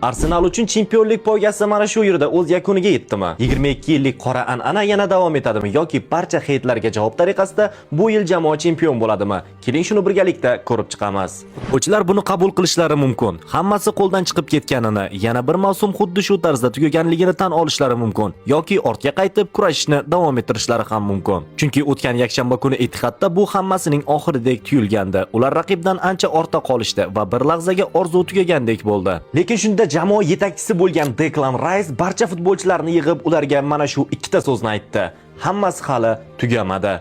Arsenal uchun chempionlik poygasi mana shu yerda o'z yakuniga yetdimi? 22 yillik qora an'ana yana davom etadimi yoki barcha heytlarga javob tariqasida bu yil jamoa chempion bo'ladimi? Keling shuni birgalikda ko'rib chiqamiz. Futbolchilar buni qabul qilishlari mumkin. Hammasi qo'ldan chiqib ketganini, yana bir mavsum xuddi shu tarzda tugaganligini tan olishlari mumkin yoki ortga qaytib kurashishni davom ettirishlari ham mumkin. Chunki o'tgan yakshanba kuni Etihadda bu hammasining oxiridek tuyulgandi. Ular raqibdan ancha ortda qolishdi va bir lahzaga orzu tugagandek bo'ldi. Lekin shunda jamoa yetakchisi bo'lgan Declan Rice barcha futbolchilarni yig'ib ularga mana shu ikkita so'zni aytdi. Hammasi hali tugamadi.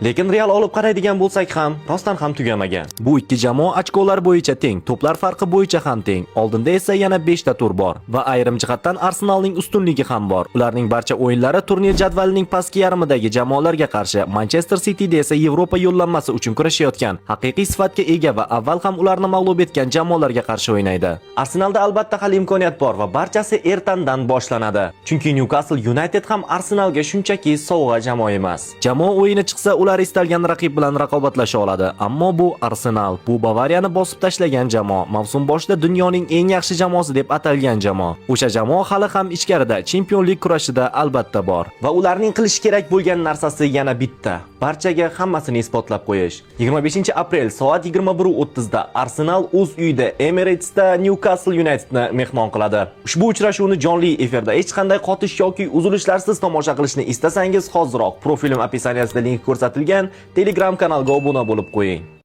Lekin Real olib qaraydigan bo'lsak ham, rostdan ham tugamagan. Bu ikki jamoa ochkolar bo'yicha teng, to'plar farqi bo'yicha ham teng. Oldinda esa yana 5 ta tur bor va ayrim jihatdan Arsenalning ustunligi ham bor. Ularning barcha o'yinlari turnir jadvalining pastki yarmidagi jamoalarga qarshi, Manchester Cityda esa Yevropa yo'llanmasi uchun kurashayotgan, haqiqiy sifatga ega va avval ham ularni mag'lub etgan jamoalarga qarshi o'ynaydi. Arsenalda albatta hali imkoniyat bor va barchasi ertandan boshlanadi. Chunki Newcastle United ham Arsenalga shunchaki sovg'a jamoa emas. Jamoa o'yini chiqsa ular istalgan raqib bilan raqobatlasha oladi, ammo bu Arsenal, bu Bavariyani bosib tashlagan jamoa, mavsum boshida dunyoning eng yaxshi jamoasi deb atalgan jamoa. O'sha jamoa hali ham ichkarida chempionlik kurashida albatta bor va ularning qilish kerak bo'lgan narsasi yana bitta. Barchaga hammasini isbotlab qo'yish. 25-aprel soat 21:30 da Arsenal o'z uyida Emiratesda Newcastle Unitedni mehmon qiladi. Ushbu uchrashuvni jonli efirda hech qanday qotish yoki uzilishlarsiz tomosha qilishni istasangiz, hoziroq profilim opisiyaniyasida link ko'rsatilgan Telegram kanalga obuna bo'lib qo'ying.